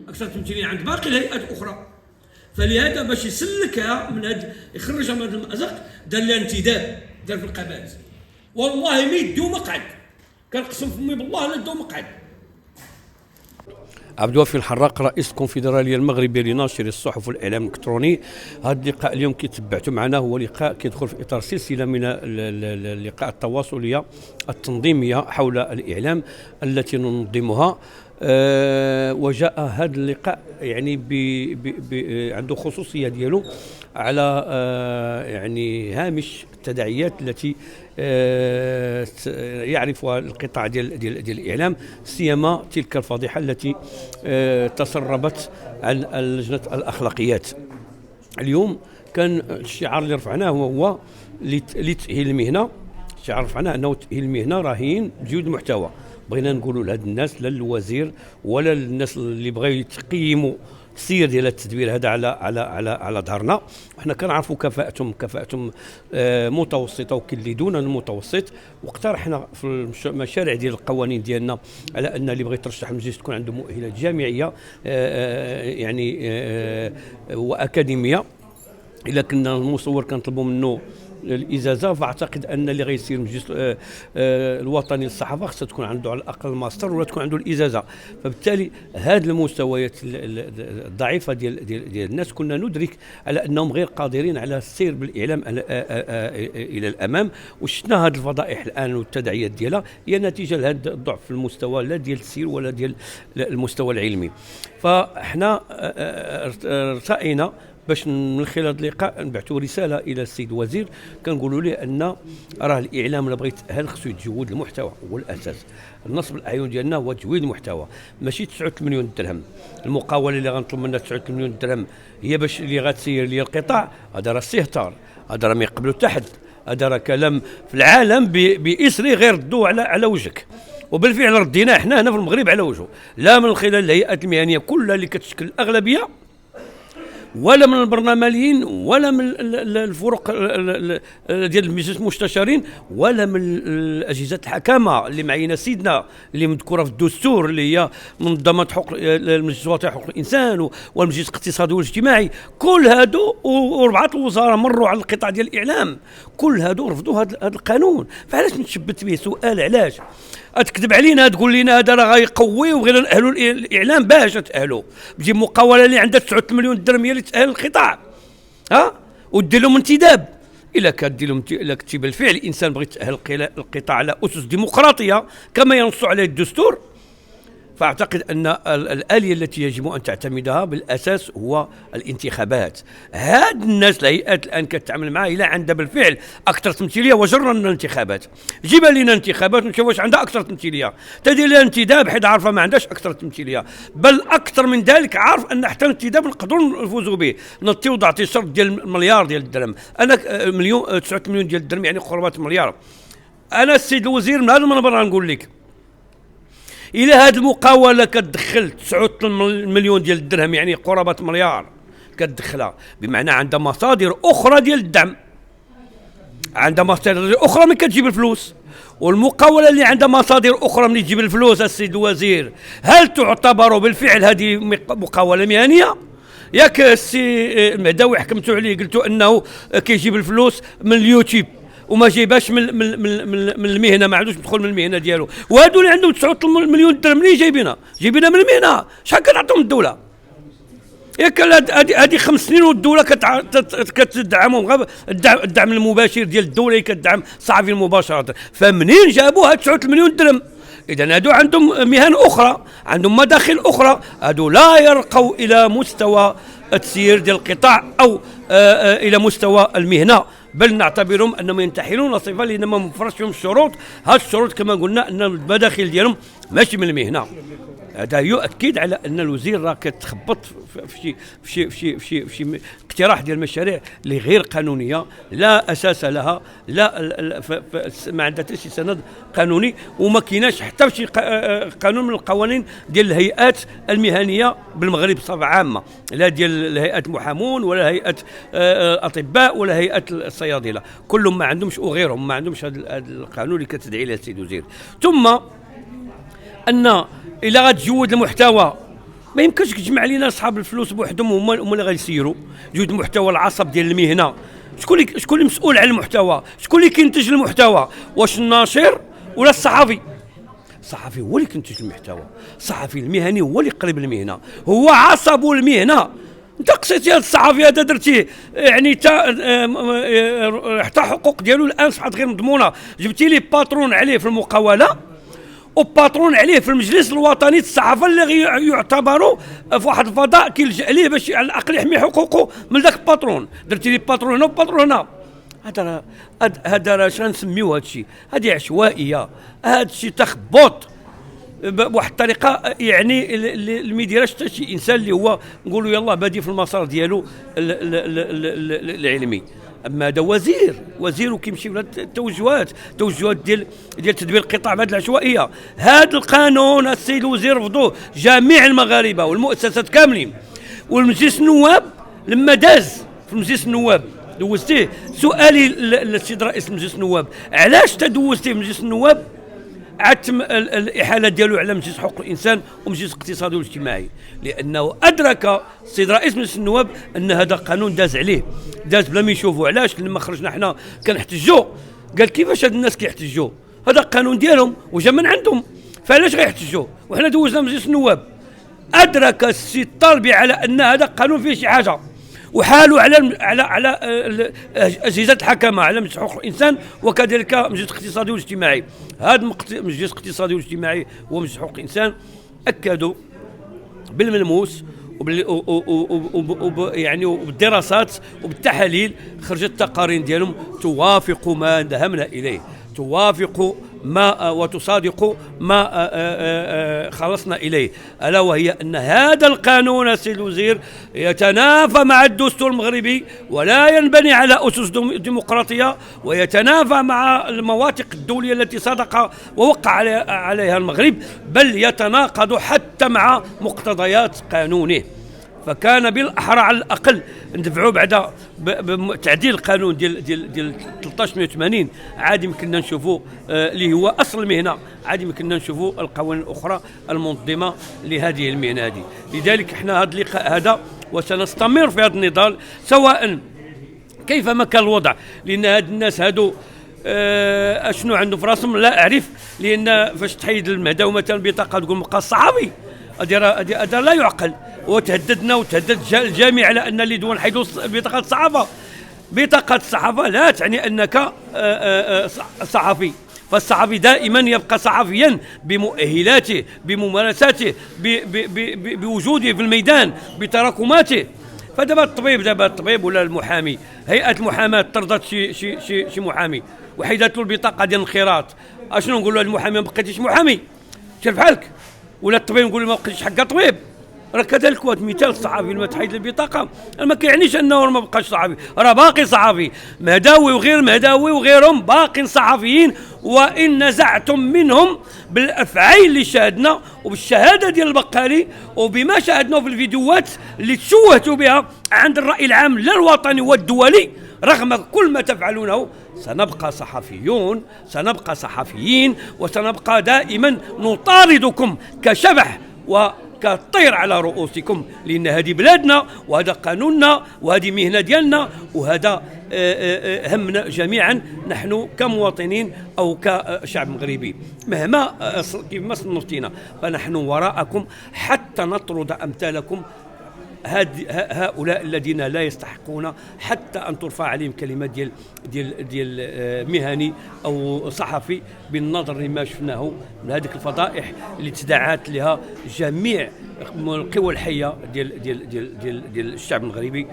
اكثر تمثيليه عند باقي الهيئات الاخرى. فلهذا باش يسلكها من هذا، يخرجها من هذا المأزق، دار لها انتداب، دار في القبائل. والله ما يديو مقعد، كنقسم فمي بالله لا يديو مقعد. عبد الوافي الحراق رئيس الكونفدراليه المغربيه لناشر الصحف والاعلام الالكتروني. هذا اللقاء اليوم كي تبعتوا معنا هو لقاء كيدخل في اطار سلسله من اللقاء التواصليه التنظيميه حول الاعلام التي ننظمها. وجاء هذا اللقاء يعني عنده خصوصيه ديالو على يعني هامش التداعيات التي يعرفها القطاع ديال الاعلام، سيما تلك الفضيحه التي تسربت عن لجنه الاخلاقيات. اليوم كان الشعار اللي رفعناه هو لتاهيل المهنه. الشعار رفعناه انه تاهيل المهنه رهين بجوده المحتوى. بغينا نقولوا لهاد الناس، لا الوزير ولا الناس اللي بغاو يقيموا السير ديال التدبير هذا على ظهرنا. وحنا كنعرفوا كفاءتهم متوسطه وكاين اللي دون المتوسط. واقترحنا في المشاريع ديال القوانين ديالنا على ان اللي بغى يترشح للمجلس تكون عنده مؤهلات جامعيه يعني واكاديميه. الا كنا المصور كنطلبوا منه الإجازة، فأعتقد أن اللي غيصير المجلس الوطني للصحافة خصها تكون عنده على الأقل ماستر ولا تكون عنده الإجازة. فبالتالي هذه المستويات الضعيفة ديال الناس كنا ندرك على أنهم غير قادرين على السير بالإعلام إلى الأمام. وشفنا هذه الفضائح الآن والتداعيات ديالها هي نتيجة لهذا الضعف في المستوى لا ديال السير ولا ديال المستوى العلمي. فاحنا ارتأينا باش من خلال هذا اللقاء نبعثوا رساله الى السيد الوزير، كنقولوا له ان راه الاعلام اللي بغى يتاهل خصو يتجود المحتوى، هو الاساس. النصب الاعين ديالنا هو تجويد المحتوى، ماشي 9 مليون درهم. المقاوله اللي غنطلب منها 9 مليون درهم هي باش اللي غتسير لي القطاع، هذا راه استهتار، هذا راه ما يقبلوا حتى حد، هذا راه كلام في العالم باسري غير ردوه على وجهك. وبالفعل رديناه حنا هنا في المغرب على وجهه، لا من خلال الهيئات المهنيه كلها اللي كتشكل الاغلبيه، ولا من البرلمانيين، ولا من الفرق ديال مجلس المستشارين، ولا من اجهزه الحكامه اللي معينا سيدنا اللي مذكوره في الدستور اللي هي منظمه حقوق المجلس الوطني حقوق الانسان والمجلس الاقتصادي والاجتماعي. كل هادو وربعه الوزراء مروا على القطاع ديال الاعلام، كل هادو رفضوا هذا القانون. فعلاش نتشبت به؟ سؤال علاش تكذب علينا تقول لنا هذا راه غيقوي وغير نأهلوا الاعلام؟ باش تأهلوا بجيب مقاوله اللي عندها 9 مليون درهم هي اللي تأهل القطاع، ودير لهم انتداب. الا كدير لهم، الا كنتي بالفعل الانسان بغى يتأهل القطاع على اسس ديمقراطيه كما ينص عليه الدستور، فأعتقد أن الآلية التي يجب أن تعتمدها بالأساس هو الانتخابات. هاد الناس الهيئات الآن كتعامل معها إلا عندها بالفعل أكثر تمثيلية وجرنا الانتخابات، جيب لنا انتخابات ونشوف واش عندها أكثر تمثيلية، تدير لها انتداب حيت عارفة ما عندهاش أكثر تمثيلية، بل أكثر من ذلك عارف أن حتى الانتداب نقدروا نفوزوا به. نطيو ضعتي شرط ديال المليار ديال الدرهم، أنا 9 مليون ديال الدرهم يعني قرابة المليار. أنا السيد الوزير من هذا المنبر نقول لك، إلى هذه المقاولة كتدخل 9 مليون ديال الدرهم يعني قرابة مليار كتدخلها، بمعنى عندها مصادر أخرى ديال الدعم، عندها مصادر أخرى من كتجيب الفلوس. والمقاولة اللي عندها مصادر أخرى من تجيب الفلوس السيد الوزير، هل تعتبر بالفعل هذه مقاولة مهنية؟ ياك السي المهداوي حكمتوا عليه قلتوا أنه كيجيب الفلوس من اليوتيوب وما جايباش من المهنه، ما عندوش يدخل من المهنه ديالو. وهادو اللي عندهم 9 مليون درهم منين جايبينها من المهنه؟ شحال كتعطيهم الدوله؟ ياك هذه 5 سنين والدوله كتدعمهم، غير الدعم المباشر ديال الدوله كتدعم الصحفيين مباشره. فمنين جابوا هاد 9 مليون درهم؟ اذا هادو عندهم مهن اخرى، عندهم مداخل اخرى، هادو لا يرقوا الى مستوى التسيير ديال القطاع او الى مستوى المهنه، بل نعتبرهم انهم ينتحلون صفه لان ما مفرش فيهم الشروط. هذه الشروط كما قلنا ان المداخل ديالهم ماشي من المهنه. هذا يؤكد على ان الوزير راه كتخبط في شي اقتراح ديال المشاريع اللي غير قانونيه، لا اساس لها، لا ما عندها حتى شي سند قانوني، وما كايناش حتى شي قانون من القوانين ديال الهيئات المهنيه بالمغرب بصفه عامه، لا ديال الهيئات المحامون ولا هيئه الاطباء ولا هيئه الصيادله، كلهم ما عندهمش وغيرهم ما عندهمش هذا القانون اللي كتدعي له السيد الوزير. ثم ان الى غتجود المحتوى ما يمكنش تجمع علينا اصحاب الفلوس بوحدهم هما اللي غيسيروا جود المحتوى العصب ديال المهنه. شكون اللي مسؤول على المحتوى؟ شكون اللي كينتج المحتوى؟ واش الناشر ولا الصحفي؟ الصحفي هو اللي كينتج المحتوى، الصحفي المهني هو اللي قريب المهنه، هو عصب المهنه. انت قصيتي هذا الصحفي هذا درتيه يعني حتى حقوق ديالو الان اصبحت غير مضمونه، جبتي لي باترون عليه في المقاوله وباترون عليه في المجلس الوطني الصحافه اللي يعتبروا في واحد الفضاء كيلجا ليه باش على الاقل يحمي حقوقه من ذاك الباترون. درتي لي باترون هنا وباترون هنا. هذا راه اش غنسميو هذا الشيء؟ هذه عشوائيه، هذا الشيء تخبط بواحد الطريقه يعني اللي ما يديرهاش حتى شي انسان اللي هو نقولوا يلاه بادي في المسار ديالو العلمي. اما هذا وزير وكيمشي ولا توجهات ديال تدبير القطاع بهذه العشوائيه. هذا القانون السيد الوزير رفضوه جميع المغاربه والمؤسسات كاملين، والمجلس النواب لما داز في مجلس النواب دوزتيه. سؤالي للسيد رئيس مجلس النواب، علاش تدوزتيه في مجلس النواب عتم الاحاله ديالو على مجلس حقوق الانسان ومجلس الاقتصادي والاجتماعي؟ لانه ادرك السيد رئيس مجلس النواب ان هذا قانون داز عليه، داز بلا ما يشوفوا. علاش؟ لما خرجنا حنا كنحتجوا قال كيفاش هاد الناس كيحتجوا؟ هذا قانون ديالهم وجا من عندهم، فعلاش غيحتجوا؟ وحنا دوزنا مجلس النواب. ادرك السيد طالبي على ان هذا قانون فيه شي حاجه، وحالوا على اجهزه الحكمه، على مجلس حقوق الانسان وكذلك مجلس الاقتصادي والاجتماعي. هذا المجلس الاقتصادي والاجتماعي ومجلس حقوق الانسان اكدوا بالملموس يعني وبالدراسات وبالتحاليل، خرجت تقارير ديالهم توافق ما ذهبنا اليه، توافق ما وتصادق ما خلصنا إليه، ألا وهي أن هذا القانون السيد الوزير يتنافى مع الدستور المغربي ولا ينبني على أسس ديمقراطية، ويتنافى مع المواثيق الدولية التي صدق ووقع عليها المغرب، بل يتناقض حتى مع مقتضيات قانونه. فكان بالاحرى على الاقل ندفعوا بعد بتعديل القانون ديال 1380 عادي يمكننا نشوفوا اللي هو اصل المهنه، عادي يمكننا نشوفوا القوانين الاخرى المنظمه لهذه المهنه هذه. لذلك احنا هذا اللقاء هذا وسنستمر في هذا النضال سواء كيفما كان الوضع، لان هاد الناس هادو اشنو عندهم في راسهم لا اعرف. لان فاش تحيد المهداوي مثلا بطاقه تقول بقى الصحابي، هذا لا يعقل. وتهددنا وتهدد الجميع على ان اللي دون حيدوا بطاقه الصحافه. بطاقه الصحافه لا تعني انك صحفي، فالصحفي دائما يبقى صحفيا بمؤهلاته، بممارساته، بوجوده في الميدان، بتراكماته. فدابا الطبيب ولا المحامي، هيئه المحاماه طردت شي محامي وحيدت له البطاقه ديال الانخراط، اشنو نقول له المحامي ما بقيتيش محامي، سير بحالك؟ ولا الطبيب نقول له ما بقيتيش حق طبيب؟ راه كذلك واحد مثال الصحفي لما تحيد البطاقه ما كيعنيش انه ما بقاش صحفي، راه باقي صحفي، مهداوي وغير مهداوي وغيرهم باقين صحفيين، وان نزعتم منهم بالافعال اللي شاهدنا وبالشهاده ديال البقالي وبما شاهدنا في الفيديوهات اللي تشوهتوا بها عند الراي العام لا الوطني والدولي. رغم كل ما تفعلونه سنبقى صحفيون، سنبقى صحفيين، وسنبقى دائما نطاردكم كشبح وكالطير على رؤوسكم، لأن هذه بلادنا وهذا قانوننا وهذه مهنة ديالنا وهذا همنا جميعا نحن كمواطنين أو كشعب مغربي. مهما كيف صنفتينا فنحن وراءكم حتى نطرد أمثالكم هؤلاء الذين لا يستحقون حتى ان ترفع عليهم كلمات ديال مهني او صحفي، بالنظر لما شفناه من هذيك الفضائح اللي تداعات لها جميع القوى الحيه ديال الشعب المغربي